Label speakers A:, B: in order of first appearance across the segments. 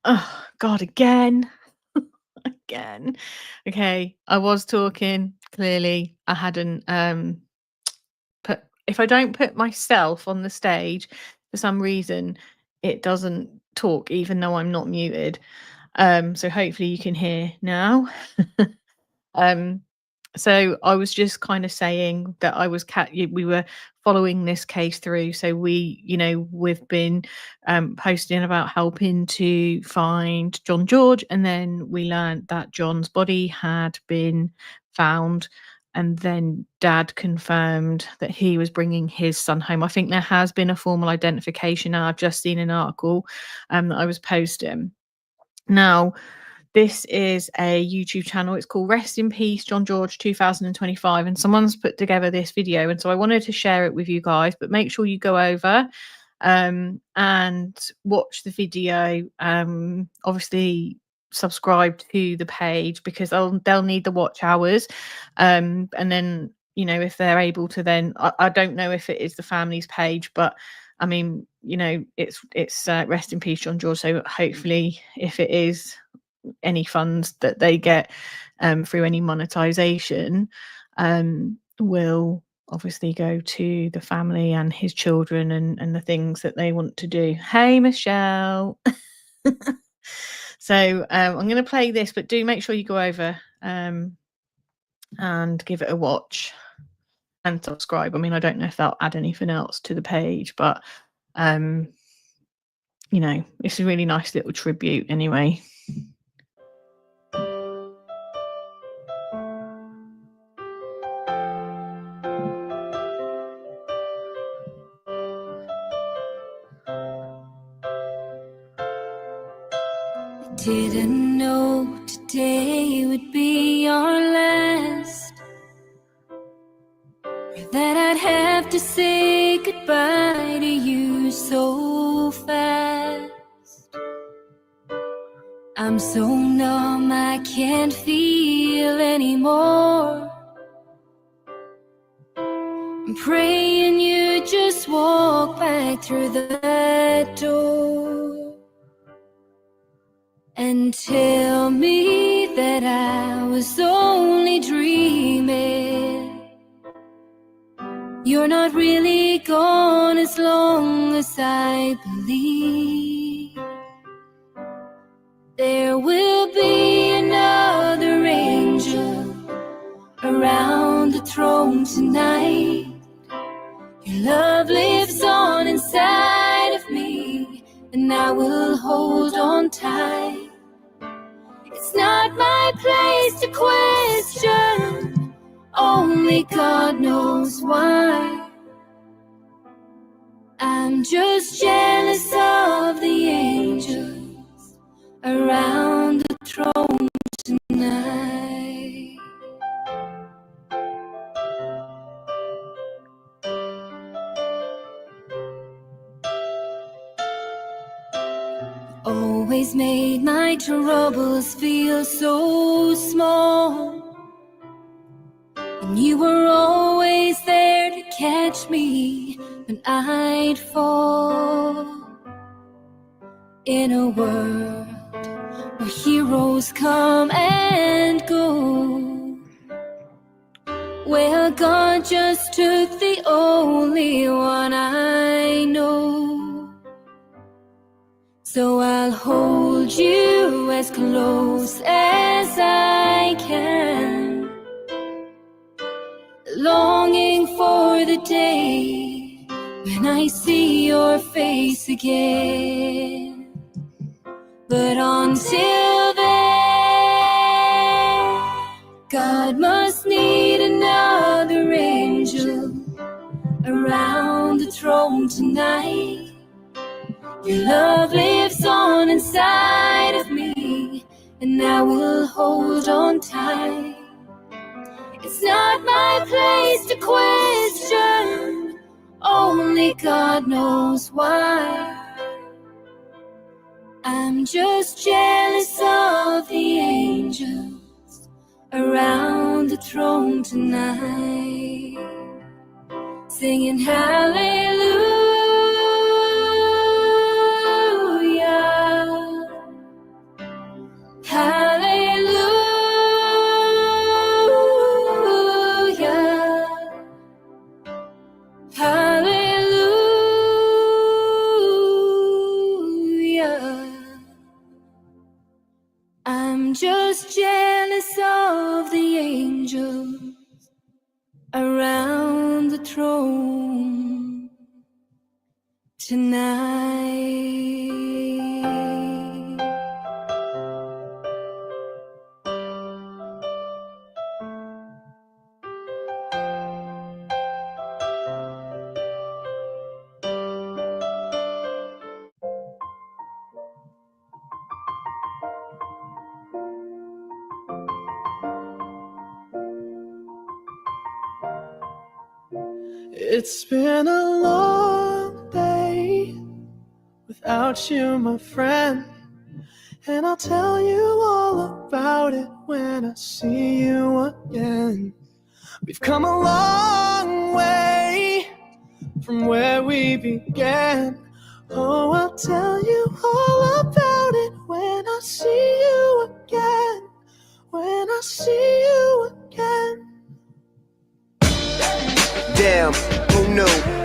A: Oh God, again. Again. Okay, I was talking, clearly. I hadn't put if I don't put myself on the stage, for some reason, it doesn't talk even though I'm not muted. So hopefully you can hear now. Um, so I was just kind of saying that we were following this case through. So we've been posting about helping to find John George, and then we learned that John's body had been found, and then Dad confirmed that he was bringing his son home. I think there has been a formal identification now. I've just seen an article that I was posting. Now, this is a YouTube channel. It's called Rest in Peace John George 2025, and someone's put together this video, and so I wanted to share it with you guys. But make sure you go over and watch the video. Obviously subscribe to the page because they'll need the watch hours, and then if they're able to, then I don't know if it is the family's page, but I mean, it's Rest in Peace John George. So hopefully, if it is any funds that they get through any monetization, will obviously go to the family and his children and the things that they want to do. Hey, Michelle. So I'm going to play this, but do make sure you go over and give it a watch and subscribe. I mean, I don't know if that'll add anything else to the page, but it's a really nice little tribute anyway.
B: Didn't know today would be our last, or that I'd have to say goodbye to you so fast. I'm so numb I can't feel anymore. I'm praying you just walk back through that door and tell me that I was only dreaming. You're not really gone as long as I believe. There will be another angel around the throne tonight. Your love lives on inside of me, and I will hold on tight. It's not my place to question, only God knows why. I'm just jealous of the angels around the throne tonight. Always made my troubles feel so small, and you were always there to catch me when I'd fall. In a world where heroes come and go, well, God just took the only one I know. So I'll hold you as close as I can, longing for the day when I see your face again. But until then, God must need another angel around the throne tonight. Your love lives on inside of me, and I will hold on tight. It's not my place to question, only God knows why. I'm just jealous of the angels around the throne tonight, singing hallelujah, around the throne tonight.
A: It's been a long day without you, my friend, and I'll tell you all about it when I see you again. We've come a long way from where we began. Oh, I'll tell you all about it when I see you again. When I see you again.
C: Damn, who knew?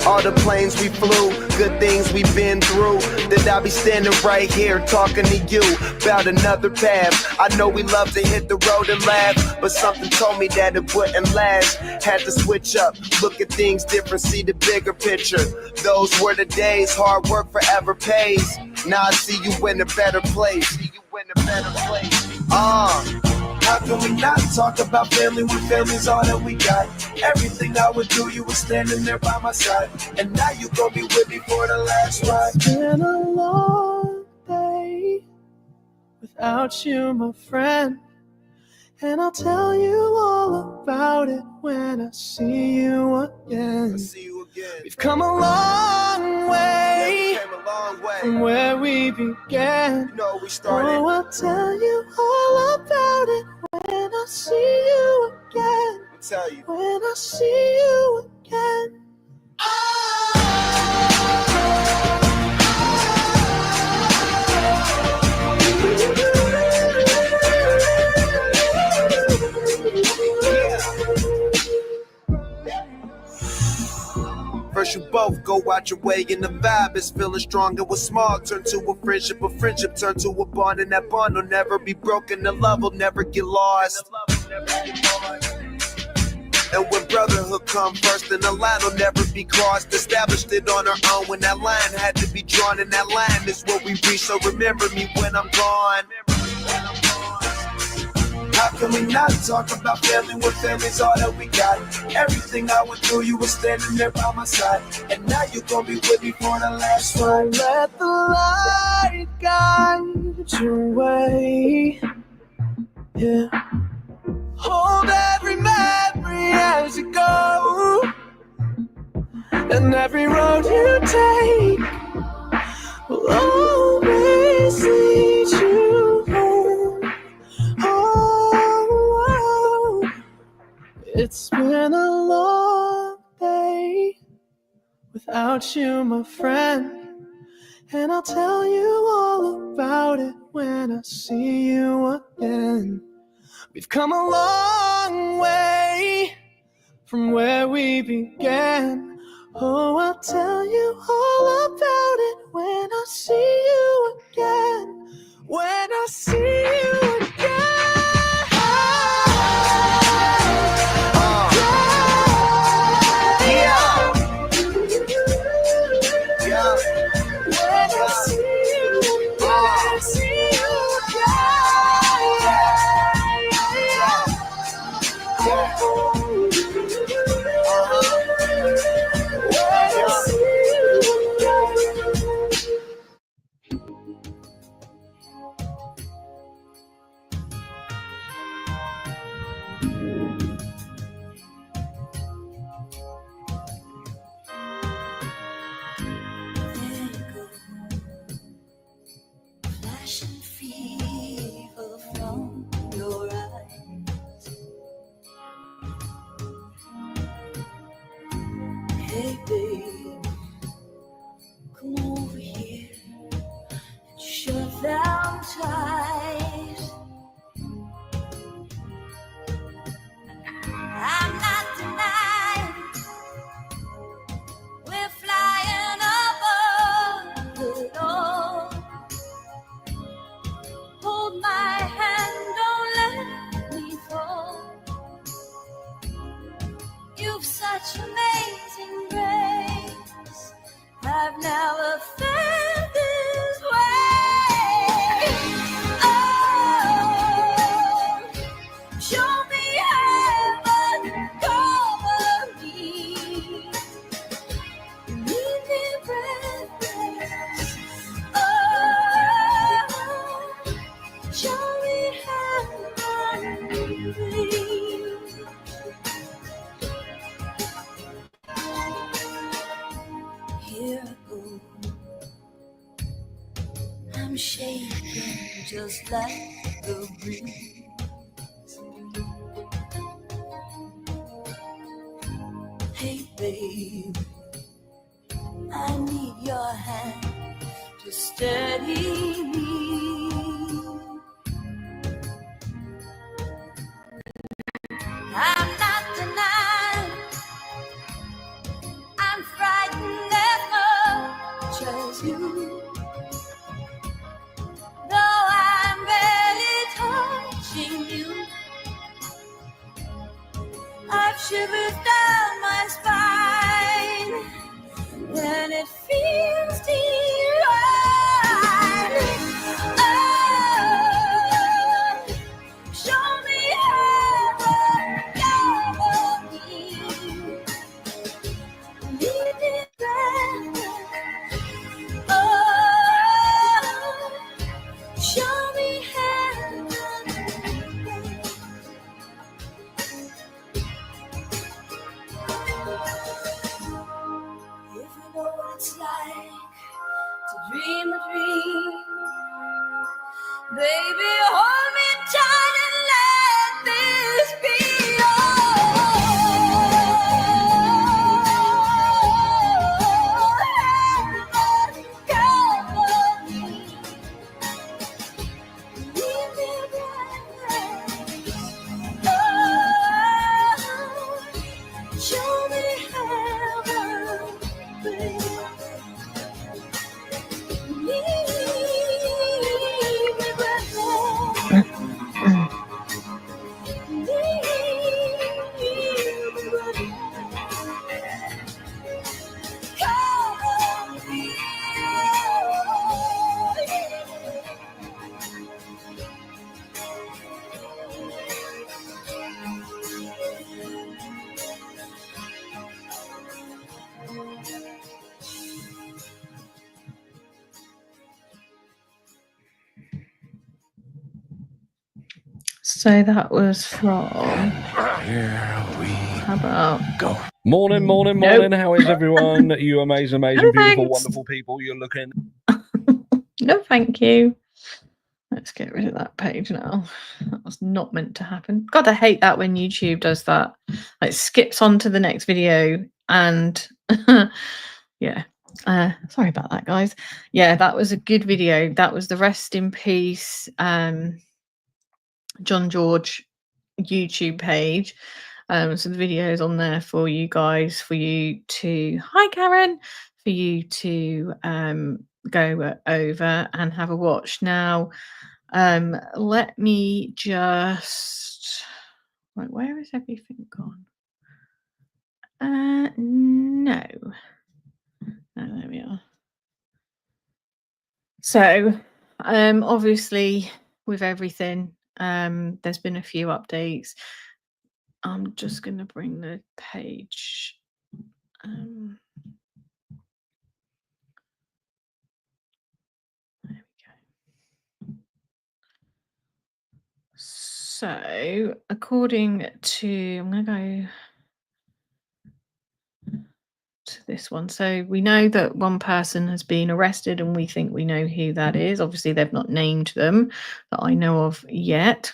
C: All the planes we flew, good things we've been through. That I'll be standing right here talking to you about another path. I know we love to hit the road and laugh, but something told me that it wouldn't last. Had to switch up, look at things different, see the bigger picture. Those were the days, hard work forever pays. Now I see you in a better place. How can we not talk about family when family's all that we got? Everything I would do, you were standing there by my side. And now you gon' be with me for the last ride.
A: It's been a long day without you, my friend, and I'll tell you all about it when I see you again. We've come a long way from where we began.
C: We started.
A: Oh, I'll tell you all about it when I see you again.
C: Tell you.
A: When I see you again.
C: First you both go out your way and the vibe is feeling strong. It was small, turn to a friendship turn to a bond, and that bond will never be broken. The love will never get lost. And when brotherhood come first, then the line will never be crossed. Established it on our own when that line had to be drawn, and that line is what we reach. So remember me when I'm gone. How can we not talk about family when family's all that we got? Everything I went through, you were standing there by my side. And now you're gonna be with me for the last ride.
A: Let the light guide your way. Yeah. Hold every memory as you go, and every road you take will always lead you home. Oh, it's been a long day without you, my friend, and I'll tell you all about it when I see you again. We've come a long way from where we began. Oh, I'll tell you all about it when I see you again. When I see you again. When I see you
B: Hey babe, come over here and shut down tight. I'm not denying we're flying above the door. Hold my hand, don't let me fall. You've such amazing grace. I've never felt this way. Oh, show me heaven, cover me. Leave me breathless. Oh, show me heaven, please. Here I go. I'm shaking just like the breeze. Hey, babe, I need your hand to steady me. I'm not denying I'm frightened as much as you. Though I'm barely touching you, I've shivers down my spine when it feels divine. Oh, show me heaven, cover me. Leave me breathless. Oh, show me heaven. If you know what it's like to dream a dream, baby, hold me tight and let this be. Show me heaven, please. Leave me breathless. Leave me breathless. Cover me.
A: So that was from.
D: Here we
A: How about?
D: go. Morning, morning,
A: Nope.
D: morning. How is everyone? You amazing, amazing,
A: No,
D: beautiful,
A: thanks.
D: wonderful people. You're looking.
A: No, thank you. Let's get rid of that page now. That was not meant to happen. God, I hate that when YouTube does that. Like skips on to the next video and yeah. Sorry about that, guys. Yeah, that was a good video. That was the Rest in Peace John George YouTube page. So the video is on there for you guys, for you to, hi Karen, for you to go over and have a watch. Now, let me just, right, where is everything gone? No. Oh, there we are. So, obviously, with everything, there's been a few updates. I'm just going to bring the page. There we go. So, according to, I'm going to go to this one. So we know that one person has been arrested and we think we know who that is. Obviously, they've not named them that I know of yet.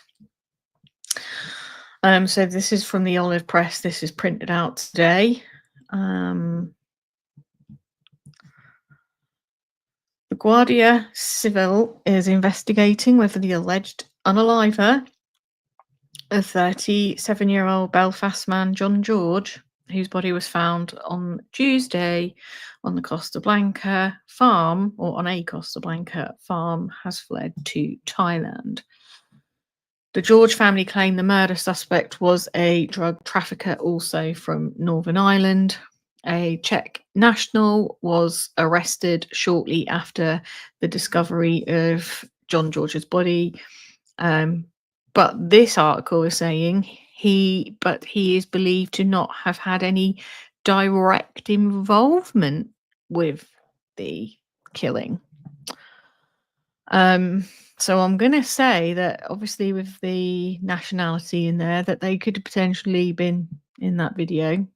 A: So this is from the Olive Press. This is printed out today. The Guardia Civil is investigating whether the alleged unaliver of 37-year-old Belfast man John George, whose body was found on Tuesday on the Costa Blanca farm, or on a Costa Blanca farm, has fled to Thailand. The George family claim the murder suspect was a drug trafficker, also from Northern Ireland. A Czech national was arrested shortly after the discovery of John George's body. But this article is saying he is believed to not have had any direct involvement with the killing. So I'm going to say that obviously with the nationality in there, that they could have potentially been in that video.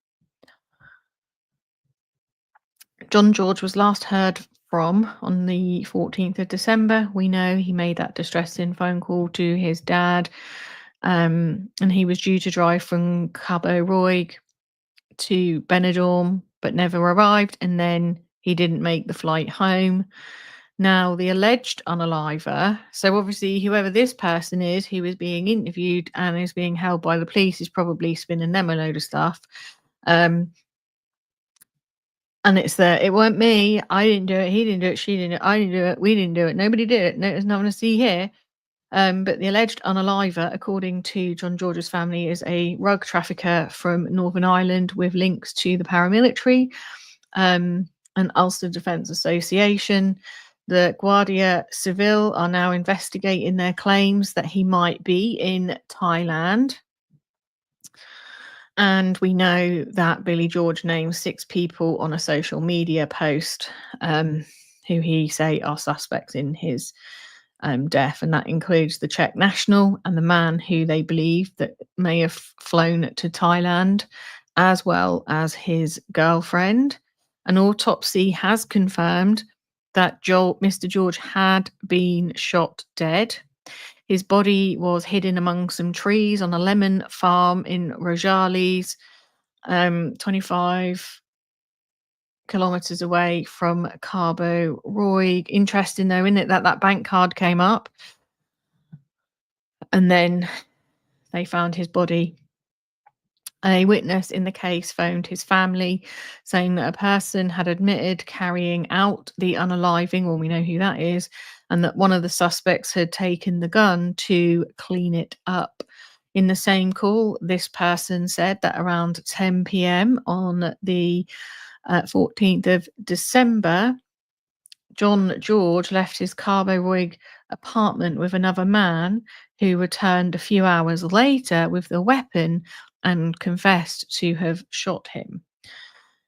A: John George was last heard from on the 14th of December. We know he made that distressing phone call to his dad, and he was due to drive from Cabo Roig to Benidorm, but never arrived, and then he didn't make the flight home. Now, the alleged unaliver, so obviously whoever this person is who is being interviewed and is being held by the police is probably spinning them a load of stuff. And it's it weren't me, I didn't do it, he didn't do it, she didn't do it, I didn't do it, we didn't do it, nobody did it, no, there's nothing to see here. But the alleged unaliver, according to John George's family, is a rug trafficker from Northern Ireland with links to the paramilitary and Ulster Defence Association. The Guardia Civil are now investigating their claims that he might be in Thailand. And we know that Billy George named 6 people on a social media post who he say are suspects in his death, and that includes the Czech national and the man who they believe that may have flown to Thailand, as well as his girlfriend. An autopsy has confirmed that Mr. George had been shot dead. His body was hidden among some trees on a lemon farm in Rojales, 25 kilometers away from Cabo Roig. Interesting though, isn't it, that bank card came up and then they found his body. A witness in the case phoned his family saying that a person had admitted carrying out the unaliving, well, we know who that is, and that one of the suspects had taken the gun to clean it up. In the same call, this person said that around 10 p.m. on the 14th of December, John George left his Cabo Roig apartment with another man who returned a few hours later with the weapon and confessed to have shot him.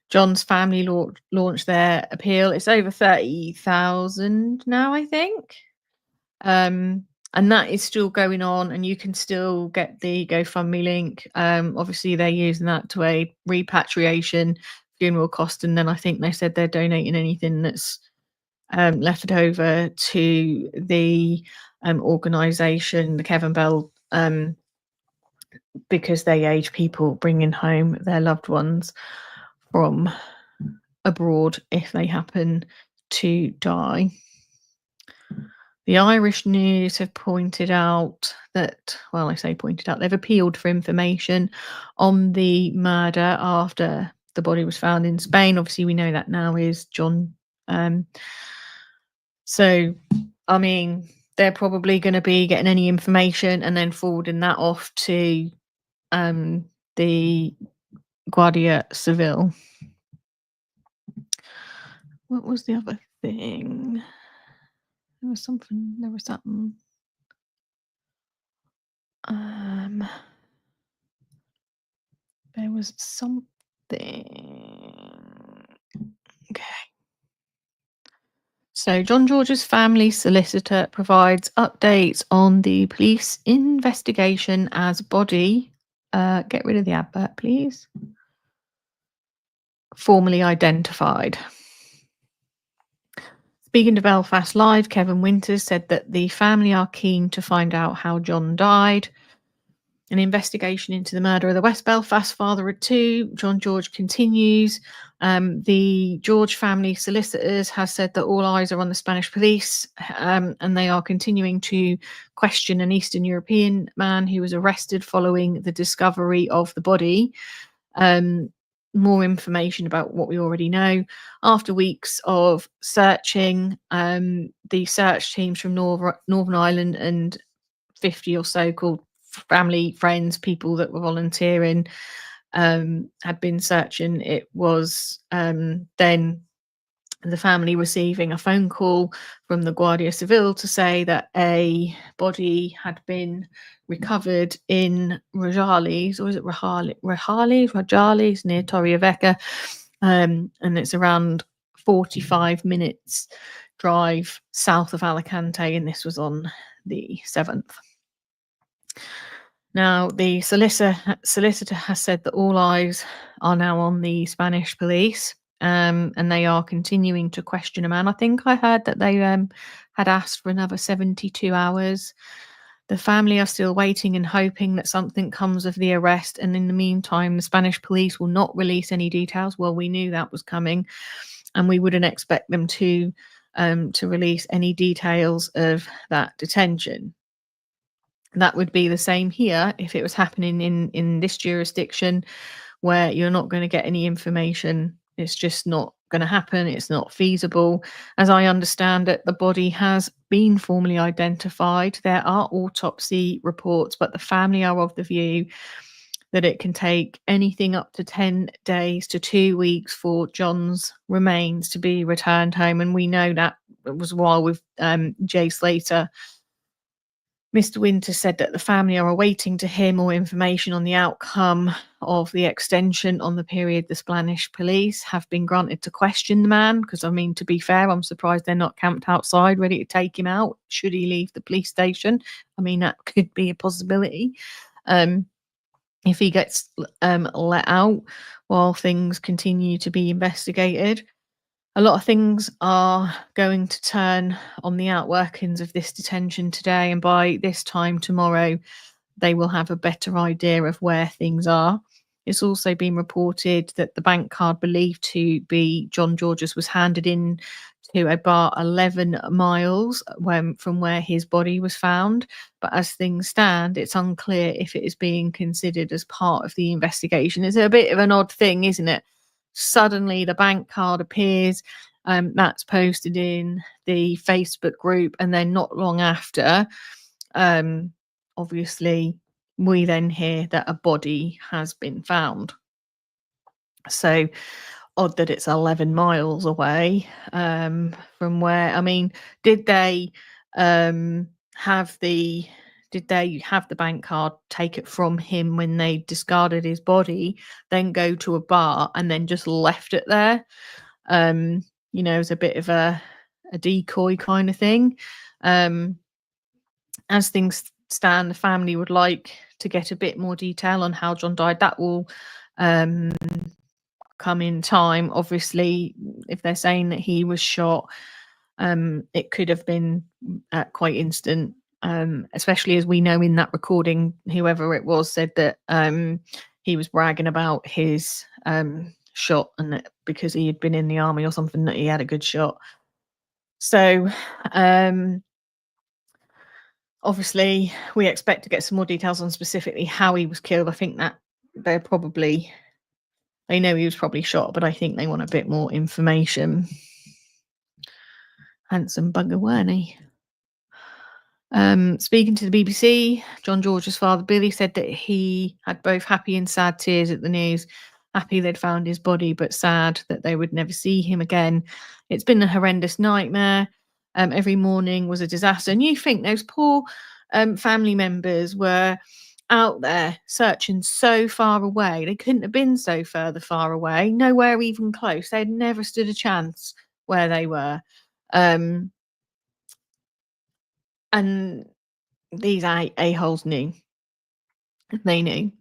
A: John's family launched their appeal. It's over 30,000 now, I think. And that is still going on, and you can still get the GoFundMe link. Obviously, they're using that to aid repatriation, funeral cost, and then I think they said they're donating anything that's left over to the organisation, the Kevin Bell, because they age people bringing home their loved ones from abroad if they happen to die. The Irish News have pointed out that, well, I say pointed out, they've appealed for information on the murder after the body was found in Spain. Obviously, we know that now is John. So, I mean, they're probably going to be getting any information and then forwarding that off to the Guardia Civil. What was the other thing? There was something. There was something. There was something. Okay. So John George's family solicitor provides updates on the police investigation as body. Get rid of the advert, please. Formally identified. Speaking to Belfast Live, Kevin Winters said that the family are keen to find out how John died. An investigation into the murder of the West Belfast father of 2, John George, continues. The George family solicitors have said that all eyes are on the Spanish police, and they are continuing to question an Eastern European man who was arrested following the discovery of the body. More information about what we already know. After weeks of searching, the search teams from Northern Ireland and 50 or so called family, friends, people that were volunteering, had been searching. It was then the family receiving a phone call from the Guardia Civil to say that a body had been recovered in Rajales, or is it Rajales near Torrevieja, and it's around 45 minutes drive south of Alicante, and this was on the 7th. Now, the solicitor has said that all eyes are now on the Spanish police, and they are continuing to question a man. I think I heard that they had asked for another 72 hours. The family are still waiting and hoping that something comes of the arrest, and in the meantime, the Spanish police will not release any details. Well, we knew that was coming, and we wouldn't expect them to release any details of that detention. That would be the same here if it was happening in this jurisdiction, where you're not going to get any information. It's just not going to happen. It's not feasible. As I understand it, the body has been formally identified. There are autopsy reports, but the family are of the view that it can take anything up to 10 days to 2 weeks for John's remains to be returned home. And we know that it was while with Jay Slater. Mr. Winter said that the family are awaiting to hear more information on the outcome of the extension on the period the Spanish police have been granted to question the man. Because, I mean, to be fair, I'm surprised they're not camped outside ready to take him out should he leave the police station. I mean, that could be a possibility. If he gets let out while things continue to be investigated. A lot of things are going to turn on the outworkings of this detention today, and by this time tomorrow, they will have a better idea of where things are. It's also been reported that the bank card believed to be John George's was handed in to a bar 11 miles from where his body was found. But as things stand, it's unclear if it is being considered as part of the investigation. It's a bit of an odd thing, isn't it? Suddenly the bank card appears, that's posted in the Facebook group, and then not long after, obviously, we then hear that a body has been found. So odd that it's 11 miles away from where. I mean, did they have the bank card, take it from him when they discarded his body, then go to a bar and then just left it there? You know, it's a bit of a decoy kind of thing. As things stand, the family would like to get a bit more detail on how John died. That will come in time. Obviously, if they're saying that he was shot, it could have been quite instant. Especially as we know in that recording, whoever it was said that he was bragging about his shot, and that because he had been in the army or something, that he had a good shot. So obviously we expect to get some more details on specifically how he was killed. I think that they know he was probably shot, but I think they want a bit more information. Handsome bugger, weren't he? Speaking to the BBC, John George's father, Billy, said that he had both happy and sad tears at the news. Happy they'd found his body, but sad that they would never see him again. It's been a horrendous nightmare. Every morning was a disaster. And you think those poor family members were out there searching so far away. They couldn't have been so far away, nowhere even close. They'd never stood a chance where they were. And these a-holes knew. They knew.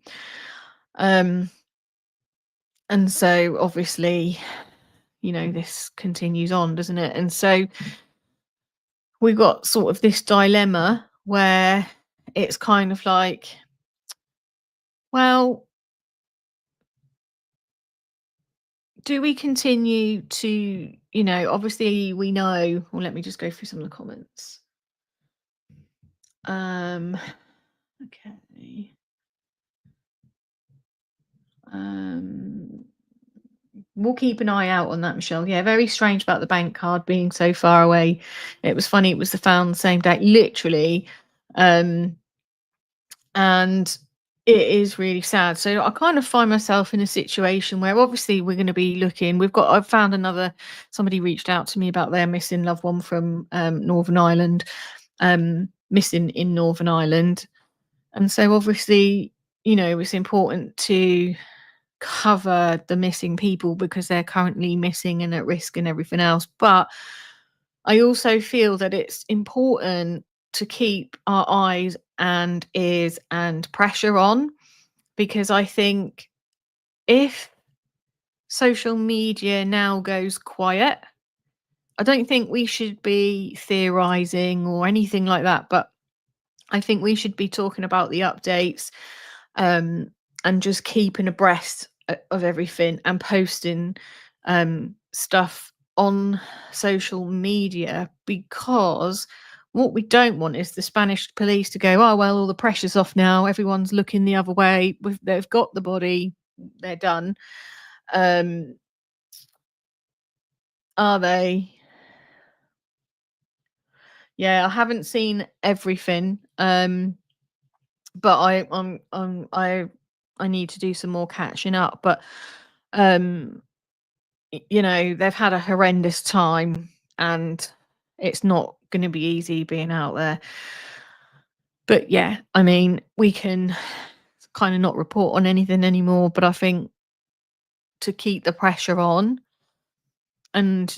A: And so obviously, you know, this continues on, doesn't it? And so we've got sort of this dilemma where it's kind of like, well, do we continue to, you know, obviously we know, well, let me just go through some of the comments. Okay. We'll keep an eye out on that, Michelle. Yeah, very strange about the bank card being so far away. It was funny, it was found the same day, literally and it is really sad. So I kind of find myself in a situation where obviously we're going to be looking. I've found somebody reached out to me about their missing loved one from Northern Ireland, missing in Northern Ireland. And so obviously, it's important to cover the missing people because they're currently missing and at risk and everything else. But I also feel that it's important to keep our eyes and ears and pressure on, because I think if social media now goes quiet, I don't think we should be theorizing or anything like that, but I think we should be talking about the updates, and just keeping abreast of everything and posting stuff on social media, because what we don't want is the Spanish police to go, oh, well, all the pressure's off now. Everyone's looking the other way. They've got the body. They're done. Are they? Yeah, I haven't seen everything. But I need to do some more catching up. But they've had a horrendous time, and it's not going to be easy being out there. But yeah, I mean, we can kind of not report on anything anymore, but I think to keep the pressure on and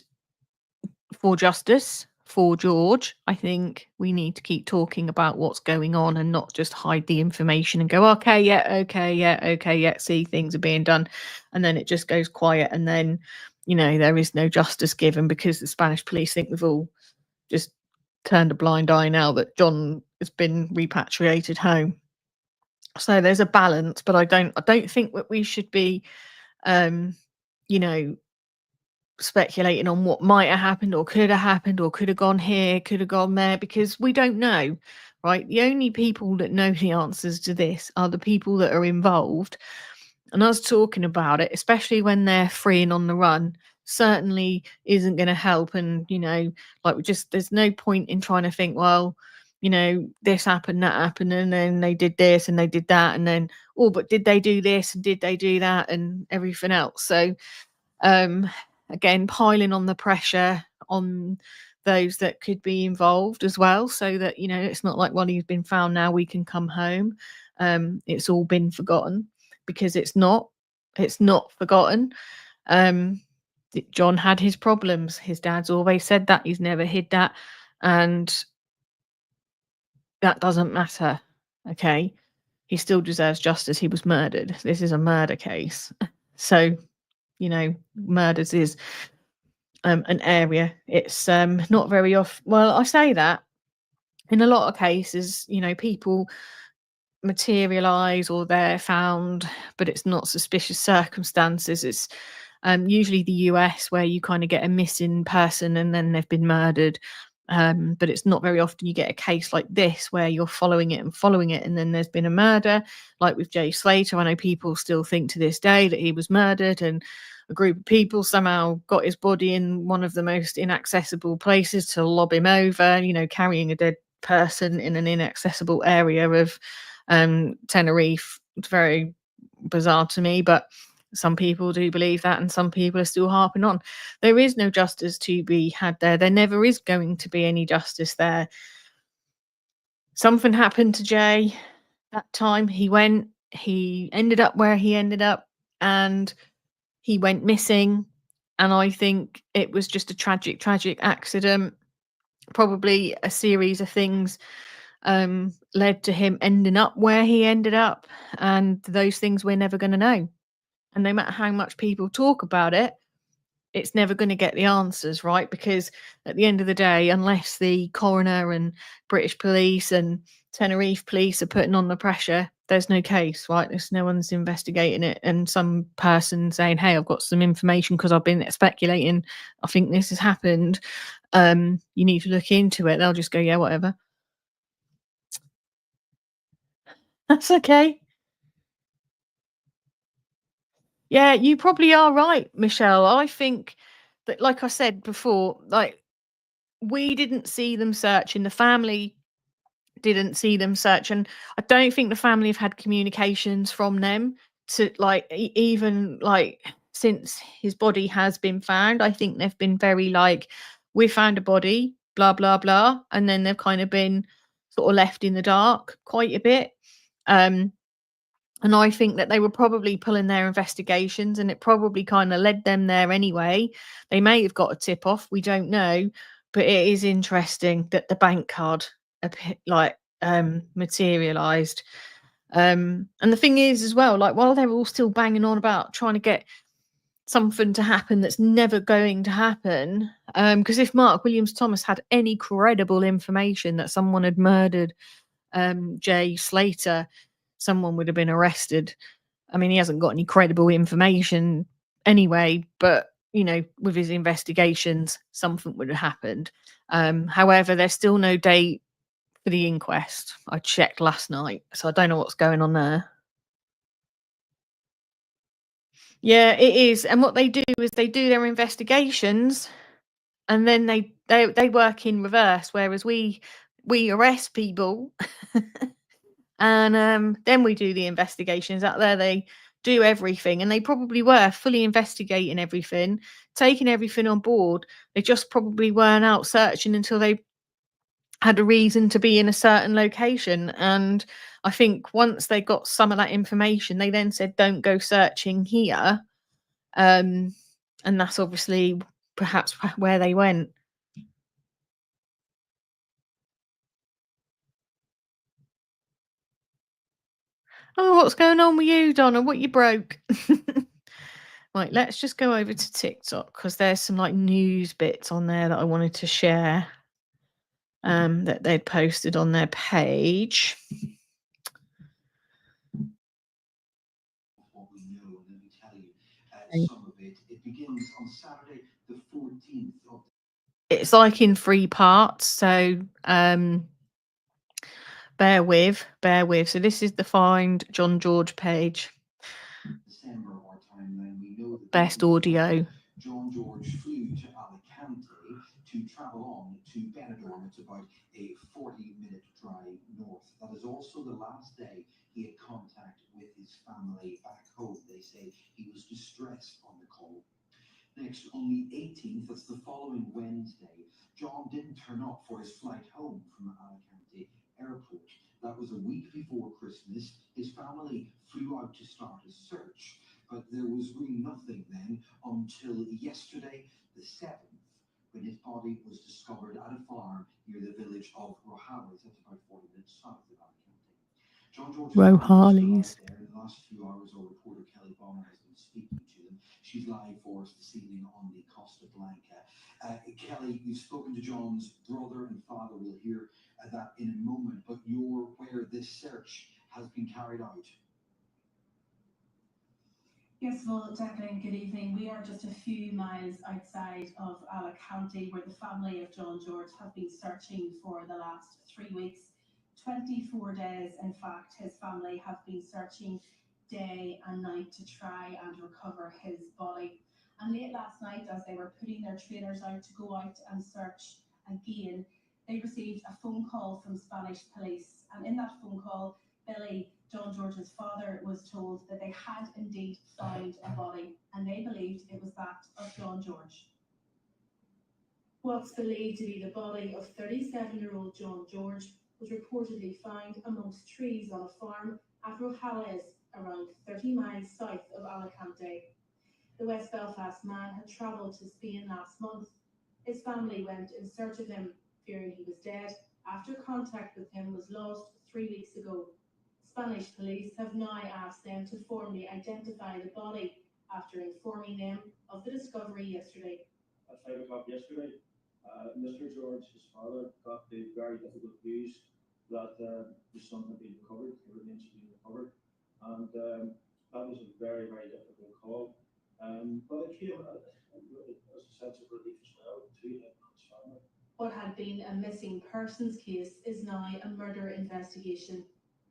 A: for justice for George, I think we need to keep talking about what's going on and not just hide the information and go, okay, yeah, see, things are being done. And then it just goes quiet. And then, there is no justice given because the Spanish police think we've all just turned a blind eye now that John has been repatriated home. So there's a balance, but I don't think that we should be, speculating on what might have happened or could have gone here, could have gone there, because we don't know, right? The only people that know the answers to this are the people that are involved. And us talking about it, especially when they're free and on the run, certainly isn't going to help. And, there's no point in trying to think, well, this happened, that happened, and then they did this and they did that. And then, but did they do this and did they do that and everything else? So, again, piling on the pressure on those that could be involved as well, so that it's not like, well, he's been found, now we can come home. It's all been forgotten, because it's not forgotten. John had his problems. His dad's always said that. He's never hid that, and that doesn't matter. Okay, he still deserves justice. He was murdered. This is a murder case. So murders is an area it's not very often. Well, I say that in a lot of cases, people materialize or they're found, but it's not suspicious circumstances. It's usually the US, where you kind of get a missing person and then they've been murdered. But it's not very often you get a case like this where you're following it and then there's been a murder, like with Jay Slater. I know people still think to this day that he was murdered, and a group of people somehow got his body in one of the most inaccessible places to lob him over, carrying a dead person in an inaccessible area of Tenerife. It's very bizarre to me, but some people do believe that, and some people are still harping on. There is no justice to be had there. There never is going to be any justice there. Something happened to Jay that time. He ended up where he ended up, and he went missing. And I think it was just a tragic accident. Probably a series of things led to him ending up where he ended up, and those things we're never going to know. And no matter how much people talk about it, it's never going to get the answers, right? Because at the end of the day, unless the coroner and British police and Tenerife police are putting on the pressure, there's no case, right? There's no one's investigating it. And some person saying, hey, I've got some information because I've been speculating, I think this has happened. You need to look into it. They'll just go, yeah, whatever. That's okay. Yeah, you probably are right, Michelle. I think that, like I said before, we didn't see them searching. The family didn't see them search, and I don't think the family have had communications from them to like even like since his body has been found. I think they've been very like, we found a body, blah blah blah, and then they've kind of been sort of left in the dark quite a bit. um and I think that they were probably pulling their investigations, and it probably kind of led them there anyway. They may have got a tip off, we don't know, but it is interesting that the bank card like materialized. And the thing is as well, like while they're all still banging on about trying to get something to happen that's never going to happen, because if Mark Williams Thomas had any credible information that someone had murdered Jay Slater, someone would have been arrested. I mean, he hasn't got any credible information anyway, but you know, with his investigations, something would have happened. However, there's still no date for the inquest. I checked last night, so I don't know what's going on there. Yeah, it is. And what they do is they do their investigations, and then they work in reverse, whereas we arrest people and then we do the investigations. Out there they do everything, and they probably were fully investigating everything, taking everything on board. They just probably weren't out searching until they had a reason to be in a certain location. And I think once they got some of that information, they then said, don't go searching here. And that's obviously perhaps where they went. Oh, what's going on with you, Donna? What you broke? Right, let's just go over to TikTok because there's some like news bits on there that I wanted to share that they'd posted on their page.
E: What we know, let me tell you some of it. It begins on Saturday, the 14th of.
A: It's like in 3 parts, so bear with. So this is the Find John George page.
E: December or timeline, we know that
A: Best audio.
E: John George flew to Alicante to travel on to Benidorm. It's about a 40-minute drive north. That is also the last day he had contact with his family back home. They say he was distressed on the call. Next, on the 18th, that's the following Wednesday, John didn't turn up for his flight home from Alicante Airport. That was a week before Christmas. His family flew out to start a search, but there was really nothing then until yesterday, the 7th, when his body was discovered at a farm near the village of Rojales. That's about 40 minutes south of Alicante. John George's
A: Rojales.
E: there in the last few hours. Our reporter Kelly Bonner has been speaking to them. She's live for us this evening on the Costa Blanca. Kelly, you've spoken to John's brother and father. We'll hear that in a moment, but you're where this search has been carried out.
F: Yes, well, Declan, good evening. We are just a few miles outside of Alicante, where the family of John George have been searching for the last 3 weeks. 24 days, in fact, his family have been searching day and night to try and recover his body. And late last night, as they were putting their trailers out to go out and search again, they received a phone call from Spanish police. And in that phone call, Billy, John George's father, was told that they had indeed found a body, and they believed it was that of John George. What's believed to be the body of 37-year-old John George was reportedly found amongst trees on a farm at Rojales, around 30 miles south of Alicante. The West Belfast man had travelled to Spain last month. His family went in search of him, fearing he was dead, after contact with him was lost 3 weeks ago. Spanish police have now asked them to formally identify the body after informing them of the discovery yesterday.
G: At 5 o'clock yesterday, Mr. George, his father, got the very difficult news that his son had been recovered, he remains to be recovered, and that was a very, very difficult call. But it came as a sense of relief as well to him and his family.
F: What had been a missing persons case is now a murder investigation.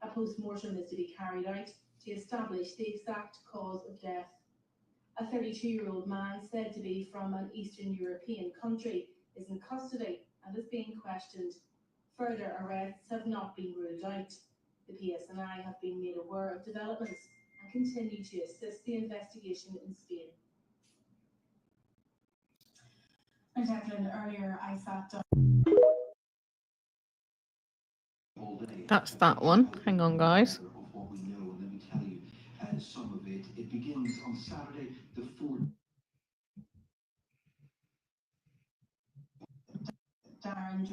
F: A post-mortem is to be carried out to establish the exact cause of death. A 32-year-old man, said to be from an Eastern European country, is in custody and is being questioned. Further arrests have not been ruled out. The PSNI have been made aware of developments and continue to assist the investigation in Spain. And Declan, earlier I sat down.
A: That's that one. Hang on, guys.
E: Of what we know, and let me tell you some of it. It begins on Saturday, the 4th.
F: Darren,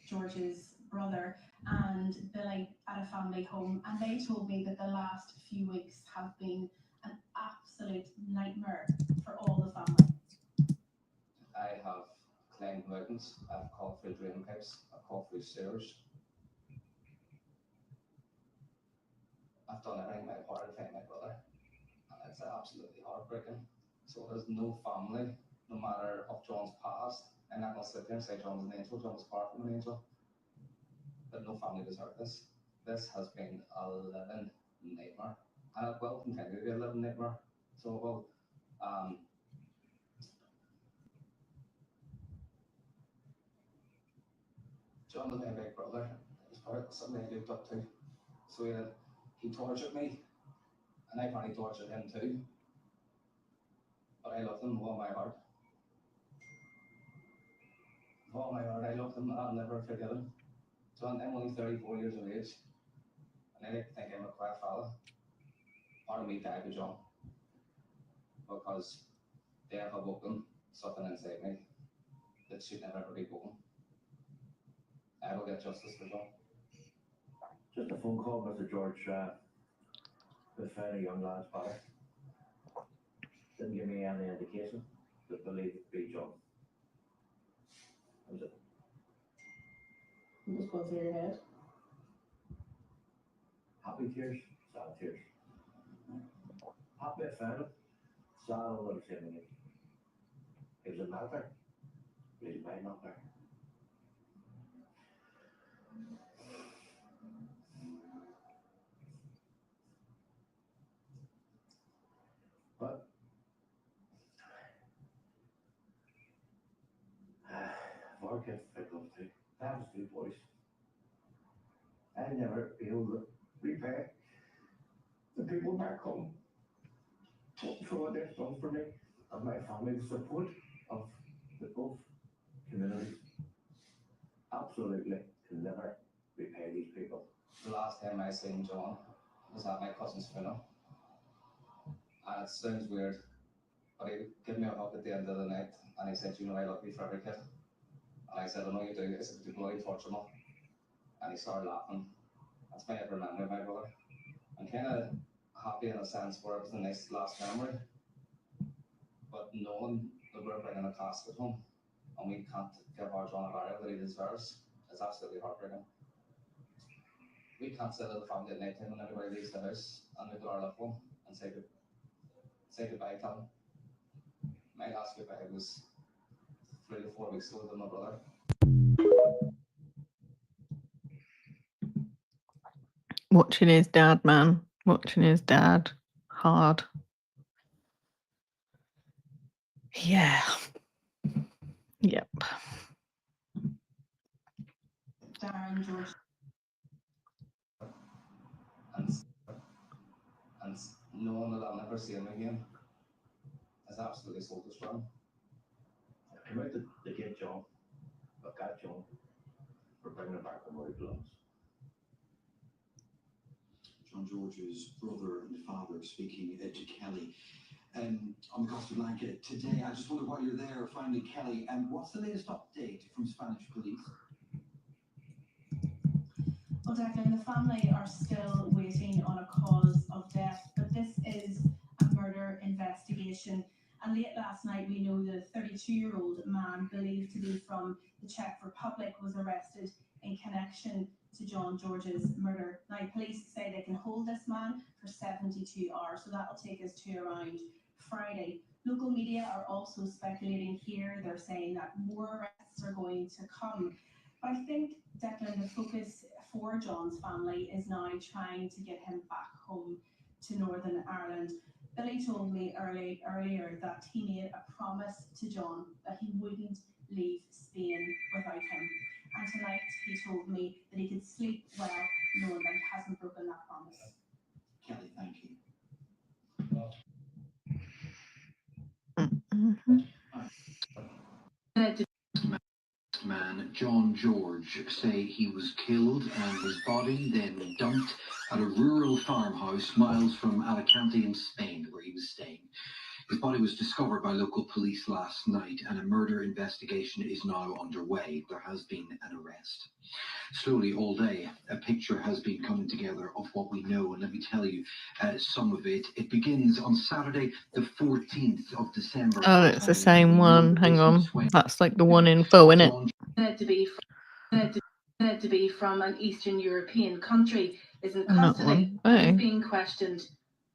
F: George's brother, and Billy at a family home, and they told me that the last few weeks have been an absolute nightmare for all the family.
H: I have climbed mountains, I've crawled through drain pipes, I've crawled through sewers. I've done everything in my power to find my brother, and it's absolutely heartbreaking. So there's no family, no matter of John's past. I'm not going to sit here and say John was an angel, John was far from an angel. But no family deserve this. This has been a living nightmare. And it will continue to be a living nightmare. So it will. John was my big brother. He's part of something I looked up to. So he tortured me, and I probably tortured him too. But I love him with all my heart. With all my heart, I love him, and I'll never forget him. John, I'm only 34 years of age, and I like to think I'm a quiet fella. Part of me died with John, because they have awoken something inside me that should never ever be woken. I will get justice for John.
G: Just a phone call, Mr. George, with a young lad's body. Didn't give me any indication that believed it to be John. That was it.
F: What was going through your head?
G: Happy tears, sad tears. Happy I found him, sad all the same again. He was a nightmare, but he's my nightmare. But our kids picked up too. That was two boys. I never be able to repay the people back home for what they've done for me and my family, the support of the both communities. Absolutely can never repay these people.
H: The last time I seen John was at my cousin's funeral. And it sounds weird, but he gave me a hug at the end of the night, and he said, "You know, I love you for every kid." And I said, "I know you do." I said, "But you bloody torture me." And he started laughing. That's my ever memory of my brother. I'm kind of happy in a sense where it was a nice last memory. But knowing that we're bringing a casket home and we can't give our John a burial that he deserves is absolutely heartbreaking. We can't sit at the family at night time when everybody leaves the house and look at our loved one and say goodbye to him. My last goodbye was 3 to 4 weeks ago with my brother.
A: Watching his dad, man. Watching his dad. Hard. Yeah. Yep.
F: Darren, George.
H: And knowing that I'll never see him again is absolutely soul destroying.
G: I came out to get John, but got John for bringing him back where he belongs.
E: John George's brother and father speaking to Kelly on the Costa Blanca today. I just wonder why you're there finally, Kelly. And what's the latest update from Spanish police?
F: Well, Declan, the family are still waiting on a cause of death, but this is a murder investigation. And late last night, we know the 32-year-old man believed to be from the Czech Republic was arrested in connection to John George's murder. Now, police say they can hold this man for 72 hours, so that'll take us to around Friday. Local media are also speculating here. They're saying that more arrests are going to come. But I think, Declan, the focus for John's family is now trying to get him back home to Northern Ireland. Billy told me earlier that he made a promise to John that he wouldn't leave Spain without him. and tonight he told me that he could sleep well knowing that he hasn't broken that promise.
E: Kelly, thank you. Man John George say he was killed and his body then dumped at a rural farmhouse miles from Alicante in Spain, where he was staying. His body was discovered by local police last night, and a murder investigation is now underway. There has been an arrest. Slowly all day, a picture has been coming together of what we know, and let me tell you some of it. It begins on Saturday, the 14th of December.
A: Oh, it's the same one. Hang on. That's like the one info, isn't it?
F: Said to be from an Eastern European country is in
A: Not
F: custody
A: one.
F: and is
A: Oh.
F: being questioned.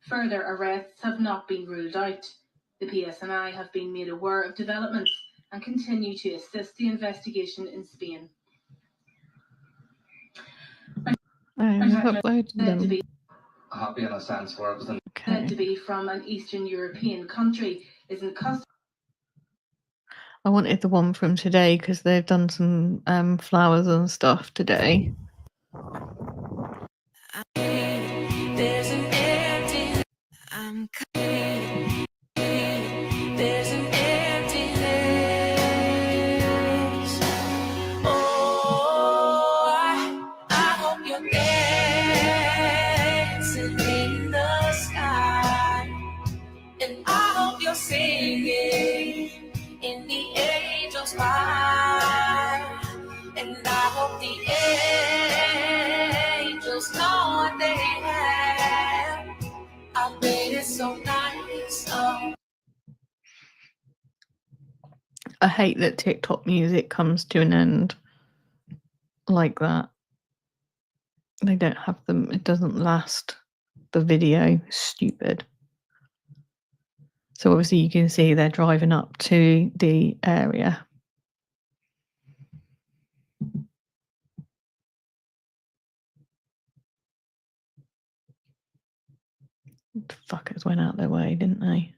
F: Further arrests have not been ruled out. The PSNI have been made aware of developments and continue to assist the investigation in Spain.
A: I've uploaded them.
H: Happy in a sense where it was
F: Said to be from an Eastern European country is in custody.
A: I wanted the one from today because they've done some flowers and stuff today.
B: There's an empty. I'm coming. There's an emptiness. Oh, I hope you're dancing in the sky, and I hope you're singing in the angels' choir, and I hope the angels know what they have. I made it so nice. Oh.
A: I hate that TikTok music comes to an end like that. They don't have them. It doesn't last. The video is stupid. So obviously you can see they're driving up to the area. The fuckers went out their way, didn't they?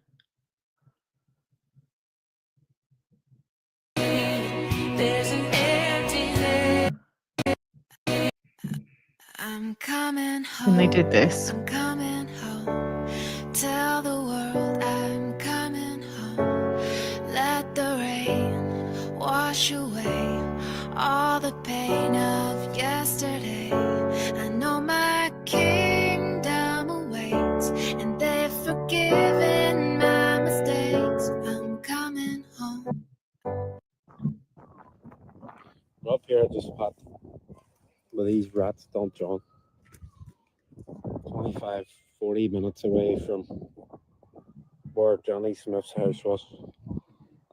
B: There's an emptiness. I'm coming home.
A: And they did this.
B: I'm coming home. Tell the world I'm coming home. Let the rain wash away all the pain of yesterday. I know my kingdom awaits, and they've forgiven my mistakes. I'm coming home.
I: We're up here at the spot where these rats dumped John. 25-40 minutes away from where Johnny Smith's house was.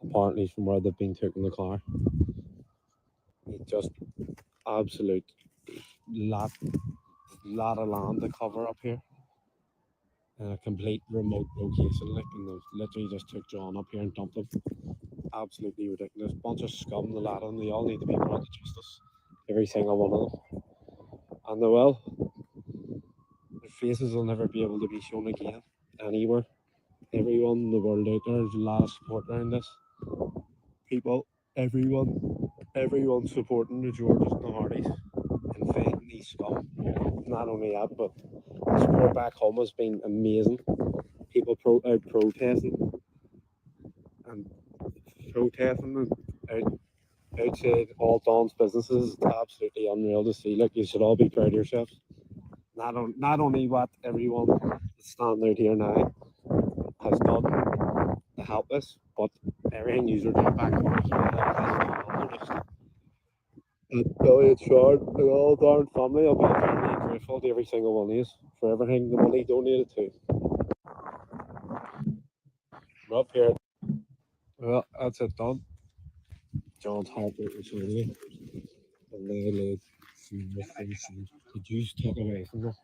I: Apparently from where they've been taking the car. It's just absolute lot of land to cover up here. In a complete remote location, like, and they literally just took John up here and dumped him. Absolutely ridiculous. Bunch of scum, the lad, and they all need to be brought to justice. Every single one of them. And they will. Their faces will never be able to be shown again anywhere. Everyone in the world out there, there's a lot of support around this. People, everyone supporting the Georges and the Hardys and fighting these scum. Not only that, but the support back home has been amazing. People out protesting and outside all Don's businesses. It's absolutely unreal to see. Look, you should all be proud of yourselves. Not only what everyone that's standing out here now has done to help us, but everything you're doing back home as well. Elliot Shard and all darn family, I'll be eternally grateful to every single one of you for everything the money donated to. We're up here. Well, that's it done. John's heartbreaking surgery. And they laid some more things. The juice took away from them.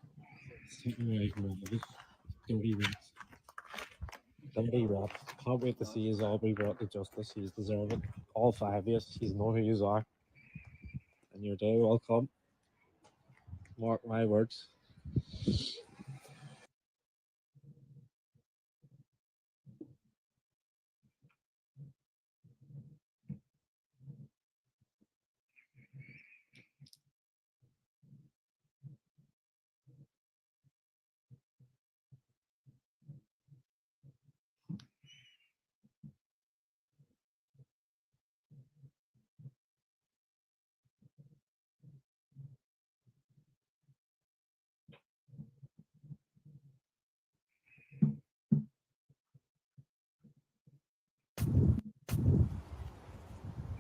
I: It's taken away from all of us. Dirty rats. Dirty rats. Can't wait to see his all be brought to justice. He's deserving. All 5 of you. He's know who you are. And your day will come. Mark my words.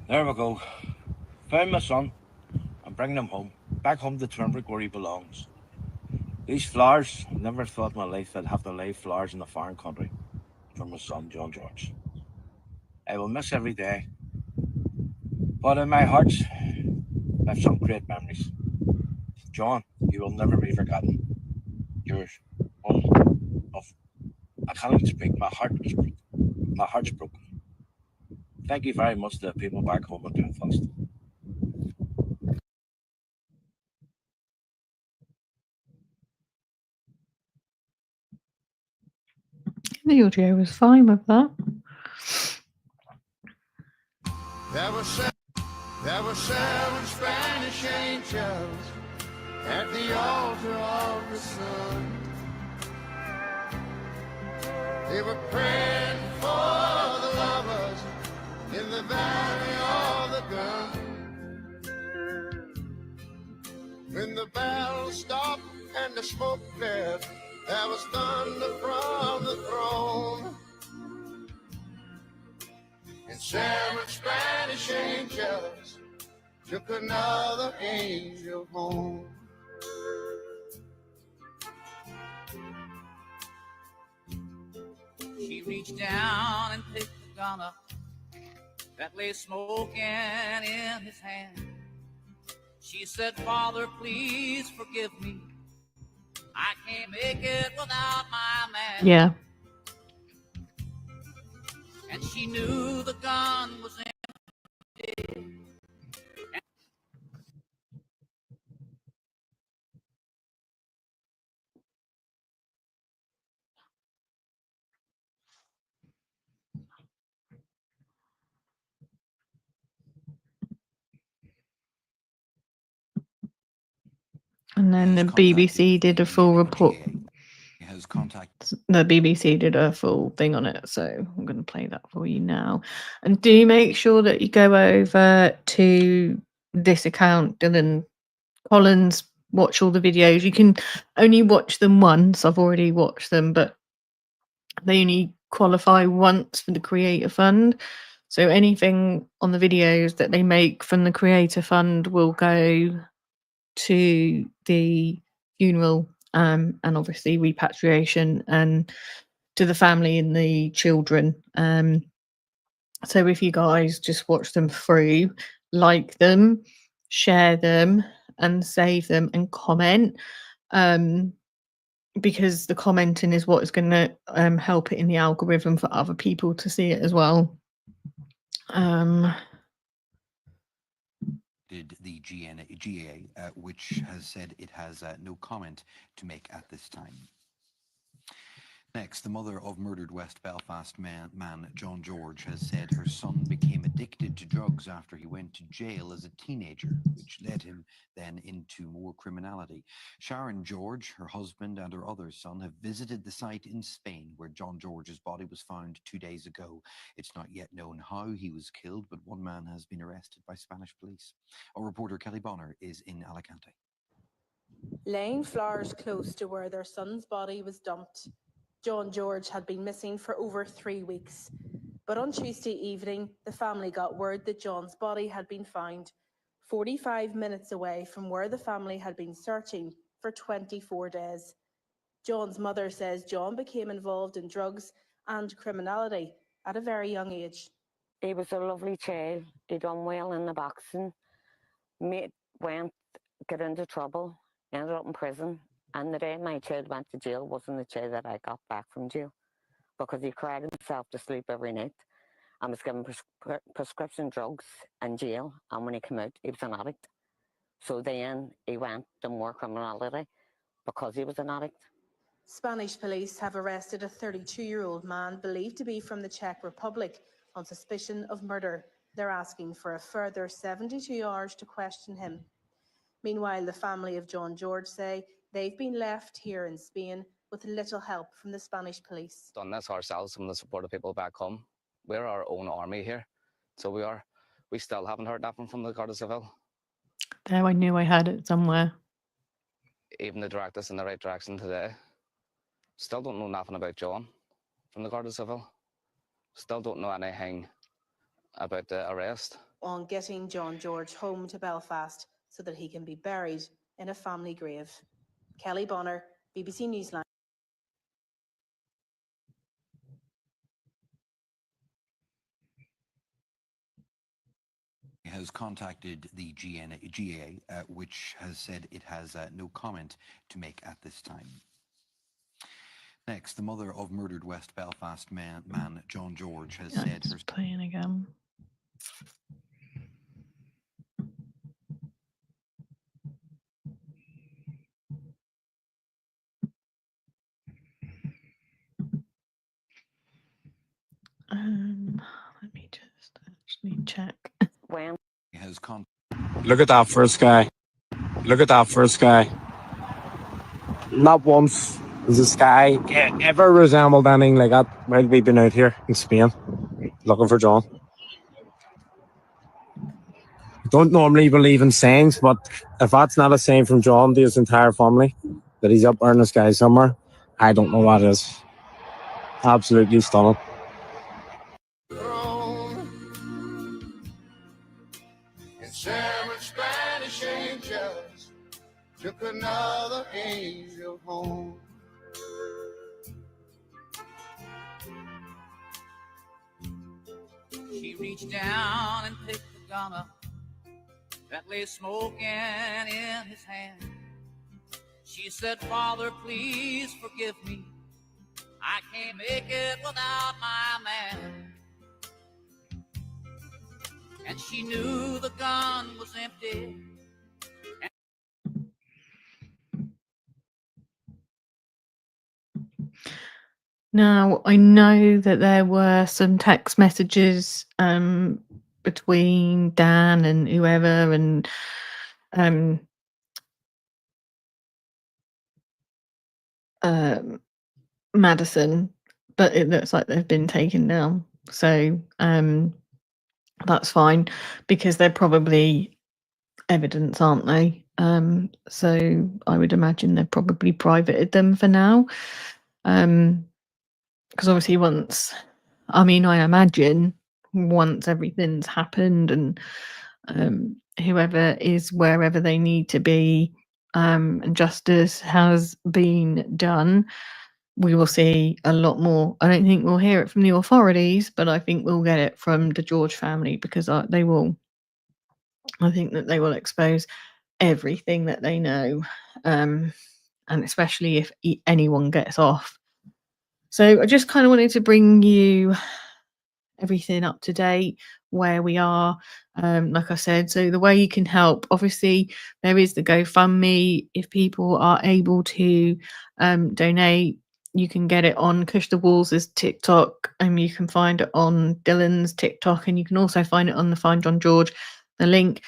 J: There we go. Found my son. I'm bringing him home. Back home to Turnberg where he belongs. These flowers, I never thought in my life I'd have to lay flowers in a foreign country for my son, John George. I will miss every day. But in my heart, I have some great memories. John, you will never be forgotten. You're one of... I can't even speak. My heart's broken. Thank you very much to the people back home in Belfast.
A: The audio was fine with that.
K: There were seven Spanish angels at the altar of the sun. They were praying for the lovers in the valley of the gun. When the battle stopped and the smoke cleared, there was thunder from the throne. And seven Spanish angels took another angel home.
B: She reached down and picked the gun up that lay smoking in his hand. She said, Father, please forgive me. I can't make it without my man.
A: Yeah.
B: And she knew the gun was empty.
A: And then the BBC did a full report. The BBC did a full thing on it, so I'm going to play that for you now. And do make sure that you go over to this account, Dylan Collins, watch all the videos. You can only watch them once. I've already watched them, but they only qualify once for the Creator Fund. So anything on the videos that they make from the Creator Fund will go to the funeral and obviously repatriation and to the family and the children. So if you guys just watch them through, like them, share them and save them and comment, because the commenting is what is going to help it in the algorithm for other people to see it as well.
L: Did the GA, which has said it has no comment to make at this time. Next, the mother of murdered West Belfast man John George has said her son became addicted to drugs after he went to jail as a teenager, which led him then into more criminality. Sharon George, her husband, and her other son have visited the site in Spain where John George's body was found 2 days ago. It's not yet known how he was killed, but one man has been arrested by Spanish police. Our reporter Kelly Bonner is in Alicante.
F: Laying flowers close to where their son's body was dumped, John George had been missing for over 3 weeks. But on Tuesday evening, the family got word that John's body had been found 45 minutes away from where the family had been searching for 24 days. John's mother says John became involved in drugs and criminality at a very young age.
M: He was a lovely child. He done well in the boxing. Got into trouble, ended up in prison. And the day my child went to jail wasn't the day that I got back from jail, because he cried himself to sleep every night and was given prescription drugs in jail. And when he came out, he was an addict. So then he went to more criminality because he was an addict.
F: Spanish police have arrested a 32-year-old man believed to be from the Czech Republic on suspicion of murder. They're asking for a further 72 hours to question him. Meanwhile, the family of John George say they've been left here in Spain with little help from the Spanish police.
H: Done this ourselves from the support of people back home. We're our own army here, so we are. We still haven't heard nothing from the Guardia Civil.
A: There, I knew I had it somewhere.
H: Even to direct us in the right direction today. Still don't know nothing about John from the Guardia Civil. Still don't know anything about the arrest.
F: on getting John George home to Belfast so that he can be buried in a family grave. Kelly Bonner, BBC Newsline.
L: Has contacted the GA, which has said it has no comment to make at this time. Next, the mother of murdered West Belfast man John George has said her...
A: Playing again. Let me just actually check.
M: When
L: has
I: Look at that first guy. Look at that first guy. Not once has this guy ever resembled anything like that while we've been out here in Spain looking for John. Don't normally believe in sayings, but if that's not a saying from John to his entire family, that he's up there in the sky somewhere, I don't know what is. Absolutely stunning.
K: And 7 Spanish angels took another angel home.
B: She reached down and picked the gun up that lay smoking in his hand. She said, Father, please forgive me. I can't make it without my man. And she knew the gun was empty.
A: Now, I know that there were some text messages between Dan and whoever and Madison, but it looks like they've been taken down. So that's fine because they're probably evidence, aren't they? So I would imagine they've probably privated them for now. Because obviously I imagine once everything's happened and whoever is wherever they need to be and justice has been done, we will see a lot more. I don't think we'll hear it from the authorities, but I think we'll get it from the George family because I think that they will expose everything that they know, and especially if anyone gets off. So I just kind of wanted to bring you everything up to date, where we are. Like I said, so the way you can help, obviously, there is the GoFundMe. If people are able to donate, you can get it on Kush the Walls' TikTok, and you can find it on Dylan's TikTok, and you can also find it on the Find John George. The link.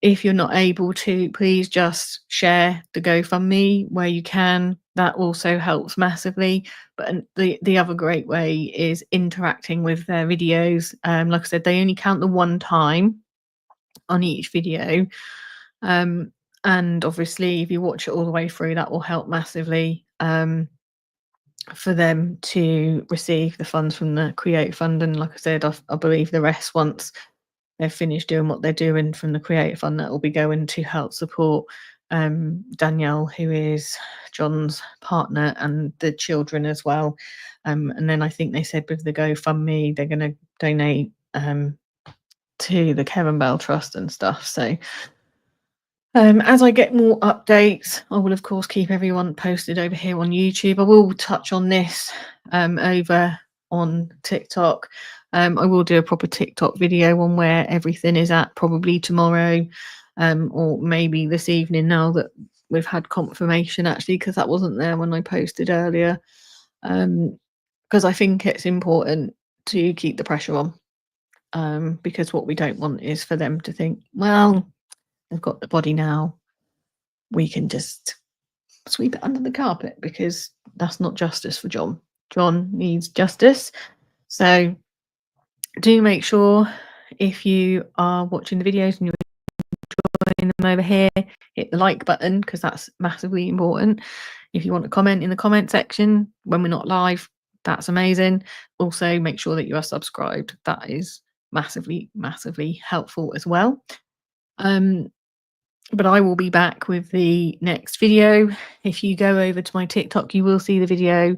A: If you're not able to, please just share the GoFundMe where you can. That also helps massively. But the other great way is interacting with their videos. Like I said, they only count the one time on each video. And obviously, if you watch it all the way through, that will help massively for them to receive the funds from the Create Fund. And like I said, I believe the rest, once they've finished doing what they're doing from the Creative Fund, that will be going to help support Danielle, who is John's partner, and the children as well. And then I think they said with the GoFundMe, they're going to donate to the Kevin Bell Trust and stuff. So as I get more updates, I will of course keep everyone posted over here on YouTube. I will touch on this over on TikTok. I will do a proper TikTok video on where everything is at, probably tomorrow, or maybe this evening, now that we've had confirmation, actually, because that wasn't there when I posted earlier. Because I think it's important to keep the pressure on, because what we don't want is for them to think, well, they've got the body now, we can just sweep it under the carpet, because that's not justice for John. John needs justice. So do make sure, if you are watching the videos and you're enjoying them over here, hit the like button, because that's massively important. If you want to comment in the comment section when we're not live, that's amazing. Also, make sure that you are subscribed. That is massively, massively helpful as well. But I will be back with the next video. If you go over to my TikTok, you will see the video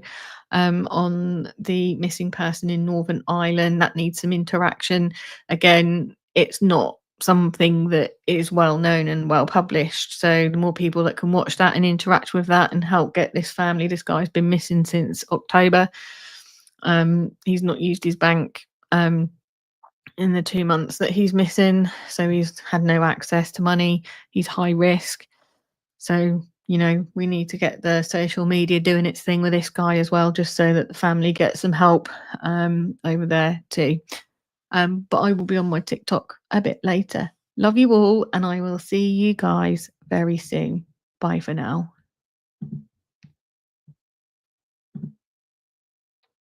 A: on the missing person in Northern Ireland. That needs some interaction. Again, it's not something that is well known and well published. So the more people that can watch that and interact with that and help get this family, this guy's been missing since October. He's not used his bank in the 2 months that he's missing, so he's had no access to money. He's high risk. So, you know, we need to get the social media doing its thing with this guy as well, just so that the family gets some help over there too. But I will be on my TikTok a bit later. Love you all, and I will see you guys very soon. Bye for now.